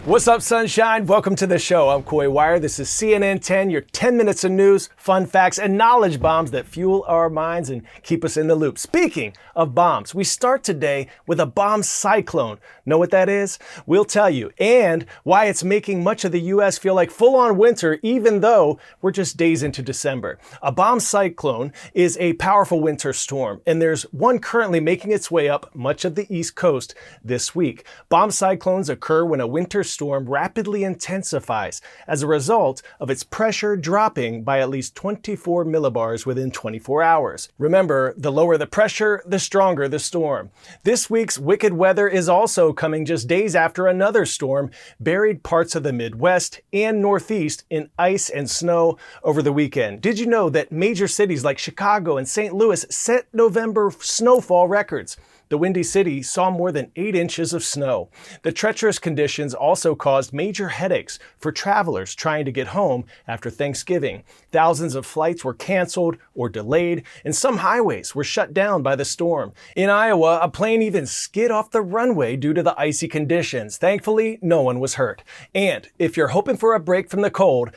What's up, sunshine? Welcome to the show. I'm Coy Wire. This is CNN 10, your 10 minutes of news, fun facts, and knowledge bombs that fuel our minds and keep us in the loop. Speaking of bombs, we start today with a bomb cyclone. Know what that is? We'll tell you. And why it's making much of the U.S. feel like full-on winter, even though we're just days into December. A bomb cyclone is a powerful winter storm, and there's one currently making its way up much of the East Coast this week. Bomb cyclones occur when a winter storm rapidly intensifies as a result of its pressure dropping by at least 24 millibars within 24 hours. Remember, the lower the pressure, the stronger the storm. This week's wicked weather is also coming just days after another storm buried parts of the Midwest and Northeast in ice and snow over the weekend. Did you know that major cities like Chicago and St. Louis set November snowfall records? The Windy City saw more than 8 inches of snow. The treacherous conditions also caused major headaches for travelers trying to get home after Thanksgiving. Thousands of flights were canceled or delayed, and some highways were shut down by the storm. In Iowa, a plane even skid off the runway due to the icy conditions. Thankfully, no one was hurt. And if you're hoping for a break from the cold,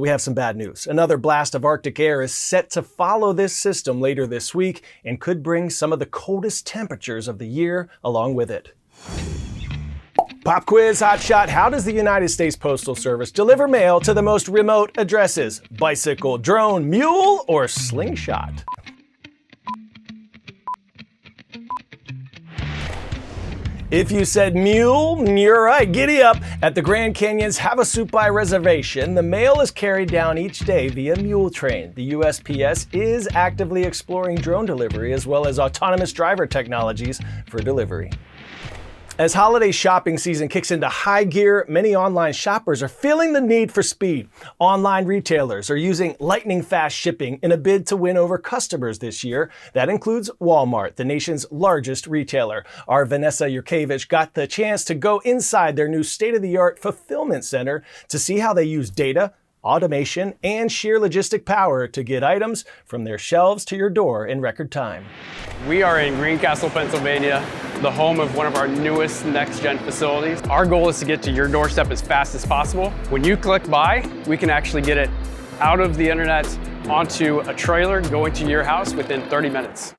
we have some bad news. Another blast of Arctic air is set to follow this system later this week and could bring some of the coldest temperatures of the year along with it. Pop quiz, hot shot. How does the United States Postal Service deliver mail to the most remote addresses? Bicycle, drone, mule, or slingshot? If you said mule, you're right, giddy up. At the Grand Canyon's Havasupai Reservation, the mail is carried down each day via mule train. The USPS is actively exploring drone delivery as well as autonomous driver technologies for delivery. As holiday shopping season kicks into high gear, many online shoppers are feeling the need for speed. Online retailers are using lightning-fast shipping in a bid to win over customers this year. That includes Wal Mart, the nation's largest retailer. Our Vanessa Yurkevich got the chance to go inside their new state-of-the-art fulfillment center to see how they use data, automation, and sheer logistic power to get items from their shelves to your door in record time. We are in Greencastle, Pennsylvania, the home of one of our newest next-gen facilities. Our goal is to get to your doorstep as fast as possible. When you click buy, we can actually get it out of the internet onto a trailer going to your house within 30 minutes.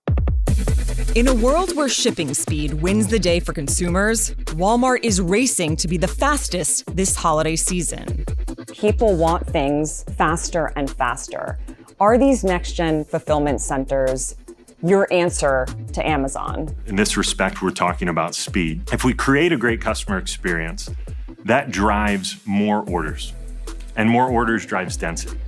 In a world where shipping speed wins the day for consumers, Walmart is racing to be the fastest this holiday season. People want things faster and faster. Are these next-gen fulfillment centers your answer to Amazon? In this respect, we're talking about speed. If we create a great customer experience, that drives more orders, and more orders drives density.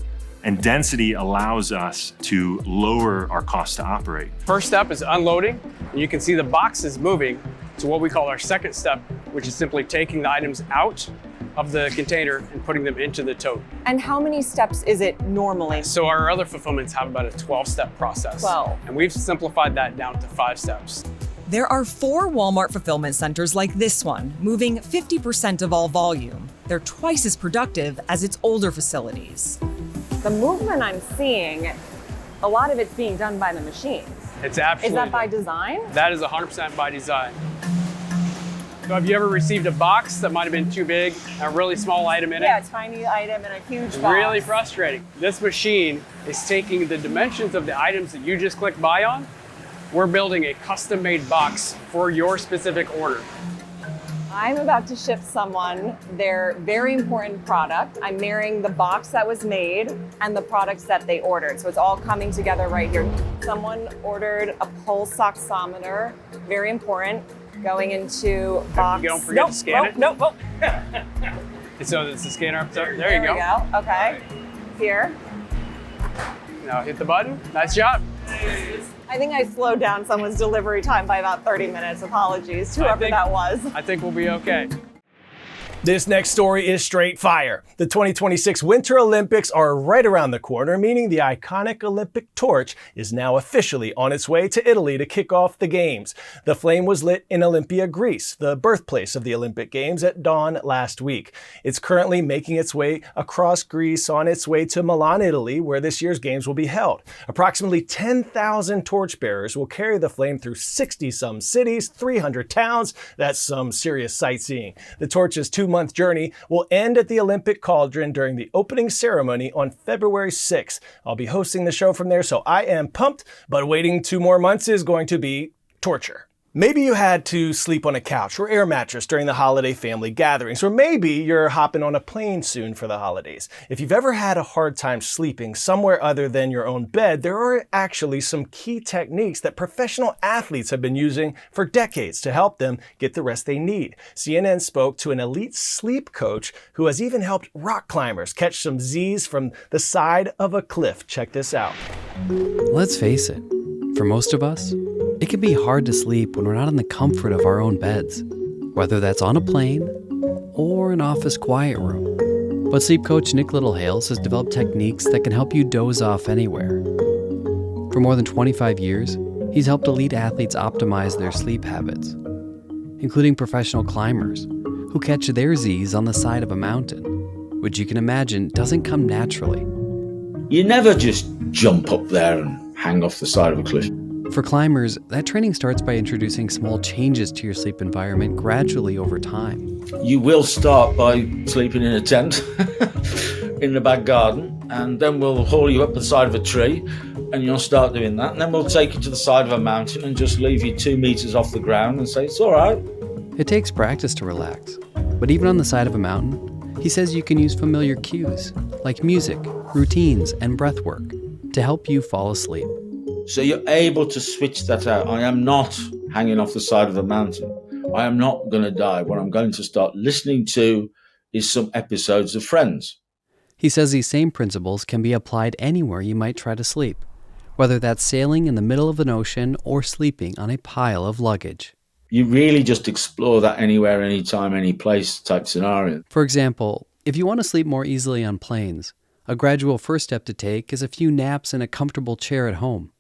And density allows us to lower our cost to operate. First step is unloading, and you can see the boxes moving to what we call our second step, which is simply taking the items out of the container and putting them into the tote. And how many steps is it normally? So our other fulfillments have about a 12-step process. 12. And we've simplified that down to 5 steps. There are 4 Walmart fulfillment centers like this one, moving 50% of all volume. They're twice as productive as its older facilities. The movement I'm seeing, a lot of it's being done by the machines. It's absolutely. Is that by design? That is 100% by design. So have you ever received a box that might have been too big, a really small item in it? Yeah, a tiny item and a huge box. Really frustrating. This machine is taking the dimensions of the items that you just clicked buy on. We're building a custom-made box for your specific order. I'm about to ship someone their very important product. I'm marrying the box that was made and the products that they ordered. So it's all coming together right here. Someone ordered a pulse oximeter, very important, going into box. You don't forget to scan it. Nope. So it's the scanner up there. There we go. Okay. Here. Now hit the button. Nice job. I think I slowed down someone's delivery time by about 30 minutes. Apologies to whoever that was. I think we'll be okay. This next story is straight fire. The 2026 Winter Olympics are right around the corner, meaning the iconic Olympic torch is now officially on its way to Italy to kick off the Games. The flame was lit in Olympia, Greece, the birthplace of the Olympic Games, at dawn last week. It's currently making its way across Greece on its way to Milan, Italy, where this year's Games will be held. Approximately 10,000 torchbearers will carry the flame through 60-some cities, 300 towns. That's some serious sightseeing. The torch is 2 2-month journey will end at the Olympic Cauldron during the opening ceremony on February 6th. I'll be hosting the show from there, so I am pumped, but waiting 2 more months is going to be torture. Maybe you had to sleep on a couch or air mattress during the holiday family gatherings, or maybe you're hopping on a plane soon for the holidays. If you've ever had a hard time sleeping somewhere other than your own bed, there are actually some key techniques that professional athletes have been using for decades to help them get the rest they need. CNN spoke to an elite sleep coach who has even helped rock climbers catch some Z's from the side of a cliff. Check this out. Let's face it, for most of us, it can be hard to sleep when we're not in the comfort of our own beds, whether that's on a plane or an office quiet room. But sleep coach Nick Littlehales has developed techniques that can help you doze off anywhere. For more than 25 years, he's helped elite athletes optimize their sleep habits, including professional climbers who catch their Z's on the side of a mountain, which you can imagine doesn't come naturally. You never just jump up there and hang off the side of a cliff. For climbers, that training starts by introducing small changes to your sleep environment gradually over time. You will start by sleeping in a tent in the back garden, and then we'll haul you up the side of a tree, and you'll start doing that. And then we'll take you to the side of a mountain and just leave you 2 meters off the ground and say, it's all right. It takes practice to relax, but even on the side of a mountain, he says you can use familiar cues like music, routines, and breath work to help you fall asleep. So you're able to switch that out. I am not hanging off the side of a mountain. I am not going to die. What I'm going to start listening to is some episodes of Friends. He says these same principles can be applied anywhere you might try to sleep, whether that's sailing in the middle of an ocean or sleeping on a pile of luggage. You really just explore that anywhere, anytime, any place type scenario. For example, if you want to sleep more easily on planes, a gradual first step to take is a few naps in a comfortable chair at home.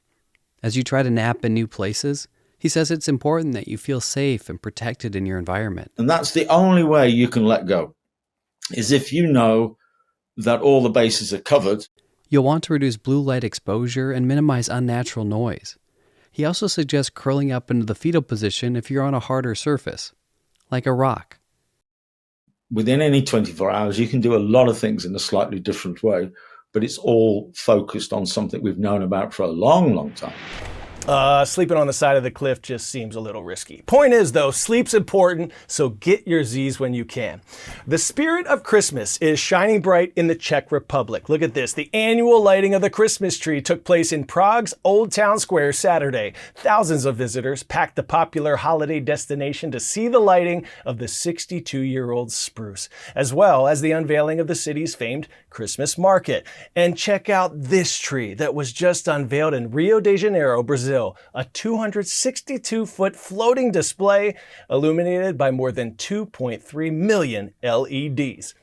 As you try to nap in new places, he says it's important that you feel safe and protected in your environment. And that's the only way you can let go, is if you know that all the bases are covered. You'll want to reduce blue light exposure and minimize unnatural noise. He also suggests curling up into the fetal position if you're on a harder surface, like a rock. Within any 24 hours, you can do a lot of things in a slightly different way, but it's all focused on something we've known about for a long, long time. Sleeping on the side of the cliff just seems a little risky. Point is, though, sleep's important, so get your Z's when you can. The spirit of Christmas is shining bright in the Czech Republic. Look at this. The annual lighting of the Christmas tree took place in Prague's Old Town Square Saturday. Thousands of visitors packed the popular holiday destination to see the lighting of the 62-year-old spruce, as well as the unveiling of the city's famed Christmas market. And check out this tree that was just unveiled in Rio de Janeiro, Brazil. A 262-foot floating display illuminated by more than 2.3 million LEDs.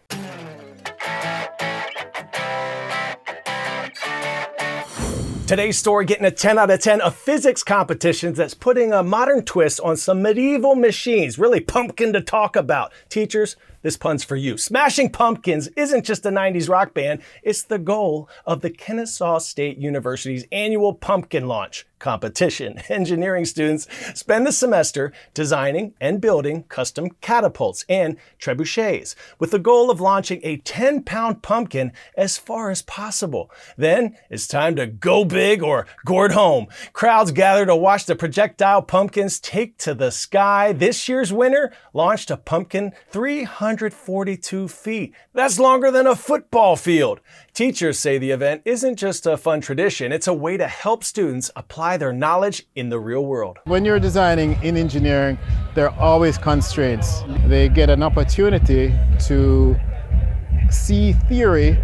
Today's story getting a 10 out of 10 of physics competitions that's putting a modern twist on some medieval machines. Really pumpkin to talk about. Teachers, this pun's for you. Smashing Pumpkins isn't just a 90s rock band, it's the goal of the Kennesaw State University's annual pumpkin launch competition. Engineering students spend the semester designing and building custom catapults and trebuchets with the goal of launching a 10-pound pumpkin as far as possible. Then it's time to go big or gourd home. Crowds gather to watch the projectile pumpkins take to the sky. This year's winner launched a pumpkin 342 feet. That's longer than a football field. Teachers say the event isn't just a fun tradition, it's a way to help students apply their knowledge in the real world. When you're designing in engineering, there are always constraints. They get an opportunity to see theory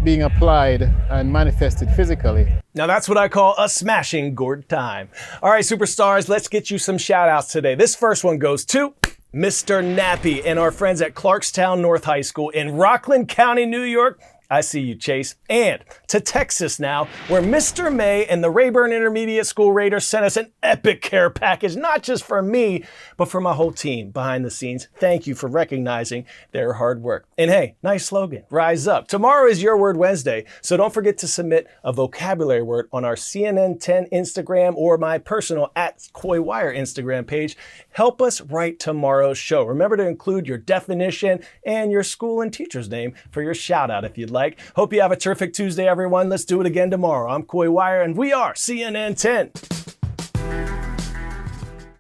being applied and manifested physically. Now that's what I call a smashing gourd time. All right, superstars, let's get you some shout outs today. This first one goes to Mr. Nappy and our friends at Clarkstown North High School in Rockland County, New York. I see you, Chase. And to Texas now, where Mr. May and the Rayburn Intermediate School Raiders sent us an epic care package, not just for me, but for my whole team behind the scenes. Thank you for recognizing their hard work. And hey, nice slogan, rise up. Tomorrow is Your Word Wednesday, so don't forget to submit a vocabulary word on our CNN 10 Instagram or my personal @KoiWire Instagram page. Help us write tomorrow's show. Remember to include your definition and your school and teacher's name for your shout out if you'd like. Hope you have a terrific Tuesday, everyone. Let's do it again tomorrow. I'm Koi Wire, and we are CNN 10.